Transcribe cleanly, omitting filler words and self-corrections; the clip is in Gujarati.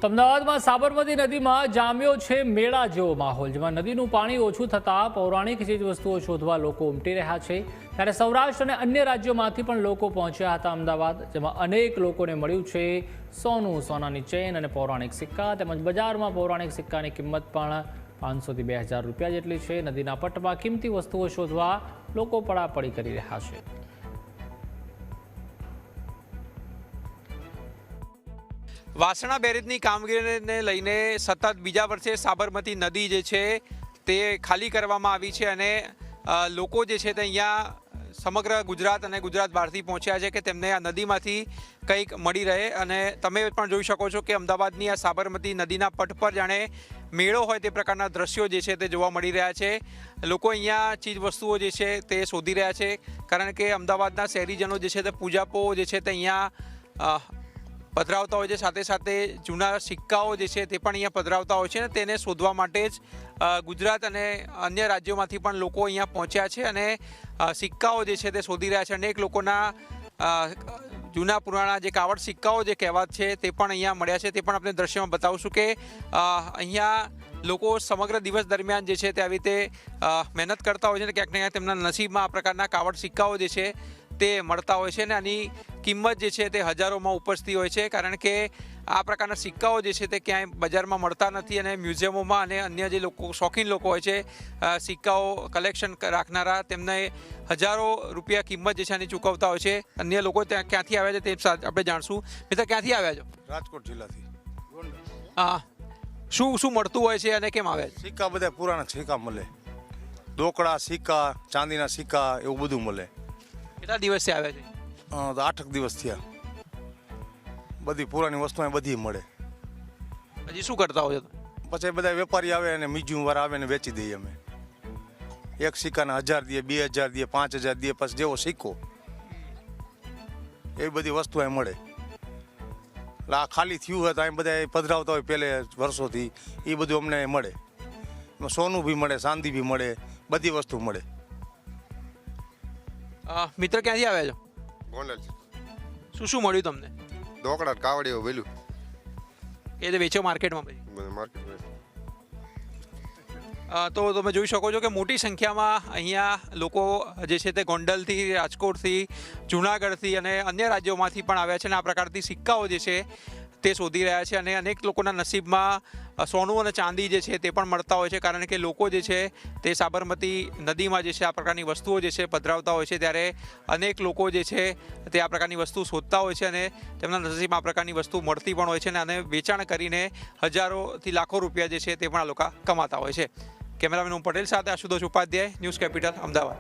અમદાવાદમાં સાબરમતી નદીમાં જામ્યો છે મેળા જેવો માહોલ, જેમાં નદીનું પાણી ઓછું થતાં પૌરાણિક ચીજવસ્તુઓ શોધવા લોકો ઉમટી રહ્યા છે। ત્યારે સૌરાષ્ટ્ર અને અન્ય રાજ્યોમાંથી પણ લોકો પહોંચ્યા હતા અમદાવાદ, જેમાં અનેક લોકોને મળ્યું છે સોનું, સોનાની ચેન અને પૌરાણિક સિક્કા। તેમજ બજારમાં પૌરાણિક સિક્કાની કિંમત પણ 500 થી 2000 રૂપિયા જેટલી છે। નદીના પટમાં કિંમતી વસ્તુઓ શોધવા લોકો પડાપડી કરી રહ્યા છે। વાસણા બેરેજની કામગીરીને લઈને સતત બીજા વર્ષે સાબરમતી નદી જે છે તે ખાલી કરવામાં આવી છે અને લોકો જે છે તે અહીંયા સમગ્ર ગુજરાત અને ગુજરાત બહારથી પહોંચ્યા છે કે તેમને આ નદીમાંથી કંઈક મળી રહે। અને તમે પણ જોઈ શકો છો કે અમદાવાદની આ સાબરમતી નદીના પટ પર જાણે મેળો હોય તે પ્રકારના દ્રશ્યો જે છે તે જોવા મળી રહ્યા છે। લોકો અહીંયા ચીજ વસ્તુઓ જે છે તે શોધી રહ્યા છે, કારણ કે અમદાવાદના શહેરીજનો જે છે તે પૂજાપો જે છે તે અહીંયા પધરાવતા હોય છે, સાથે સાથે જૂના સિક્કાઓ જે છે તે પણ અહીંયા પધરાવતા હોય છે અને તેને શોધવા માટે જ ગુજરાત અને અન્ય રાજ્યોમાંથી પણ લોકો અહીંયા પહોંચ્યા છે અને સિક્કાઓ જે છે તે શોધી રહ્યા છે। અનેક લોકોના જૂના પુરાણા જે કાવડ સિક્કાઓ જે કહેવાત છે તે પણ અહીંયા મળ્યા છે। તે પણ આપણે દ્રશ્યમાં બતાવશું કે અહીંયા લોકો સમગ્ર દિવસ દરમિયાન જે છે તે આવી રીતે મહેનત કરતા હોય છે અને ક્યાંક ને ક્યાંક તેમના નસીબમાં આ પ્રકારના કાવડ સિક્કાઓ જે છે તે મળતા હોય છે અને આની કિંમત જે છે તે હજારોમાં ઉપજતી હોય છે, કારણ કે આ પ્રકારના સિક્કાઓ જે છે તે ક્યાંય બજારમાં મળતા નથી અને મ્યુઝિયમોમાં અને અન્ય જે લોકો શોખીન લોકો હોય છે સિક્કાઓ કલેક્શન રાખનારા, તેમને હજારો રૂપિયા કિંમત જે છે આની ચૂકવતા હોય છે। અન્ય લોકો ત્યાં ક્યાંથી આવ્યા છે તે આપણે જાણશું। મિત્ર, ક્યાંથી આવ્યા છો? રાજકોટ જિલ્લાથી। હા, શું મળતું હોય છે અને કેમ આવ્યા છે? સિક્કા બધા પુરાણા સિક્કા મળે, ડોકડા સિક્કા, ચાંદીના સિક્કા, એવું બધું મળે। કેટલા દિવસથી આવ્યા છે? 8 દિવસ થયા। બધી પુરાણી વસ્તુ બધી મળે। હજી શું કરતા હોય? પછી બધા વેપારી આવે અને મ્યુઝિયમ વાળા આવે ને વેચી દઈએ અમે। એક સિક્કાના 1000 દે, 2000 દે, 5000 દે, પછી જેવો સિક્કો એવી બધી વસ્તુ અહીં મળે। એટલે આ ખાલી થયું હોય તો અહીં બધા પધરાવતા હોય પહેલે વર્ષોથી, એ બધું અમને મળે। સોનું બી મળે, ચાંદી બી મળે, બધી વસ્તુ મળે। મિત્ર, ક્યાંથી આવ્યા છો? ગોંડલ। શું મળ્યું તમને? ઢોકળા કાવડીઓ વેલું એ તો વેચો માર્કેટમાં પછી? માર્કેટ। તો તમે જોઈ શકો છો કે મોટી સંખ્યામાં અહીંયા લોકો જે છે તે ગોંડલથી, રાજકોટથી, જૂનાગઢથી અને અન્ય રાજ્યોમાંથી પણ આવ્યા છે અને આ પ્રકારથી સિક્કાઓ જે છે તે શોધી રહ્યા છે અને અનેક લોકોના નસીબમાં સોનું અને ચાંદી જે છે તે પણ મળતા હોય છે, કારણ કે લોકો જે છે તે સાબરમતી નદીમાં જે છે આ પ્રકારની વસ્તુઓ જે છે પધરાવતા હોય છે। ત્યારે અનેક લોકો જે છે તે આ પ્રકારની વસ્તુ શોધતા હોય છે અને તેમના નસીબમાં આ પ્રકારની વસ્તુ મળતી પણ હોય છે અને આને વેચાણ કરીને હજારોથી લાખો રૂપિયા જે છે તે પણ આ લોકો કમાતા હોય છે। કેમેરામેન હું પટેલ સાથે આશુતોષ ઉપાધ્યાય, ન્યૂઝ કેપિટલ, અમદાવાદ।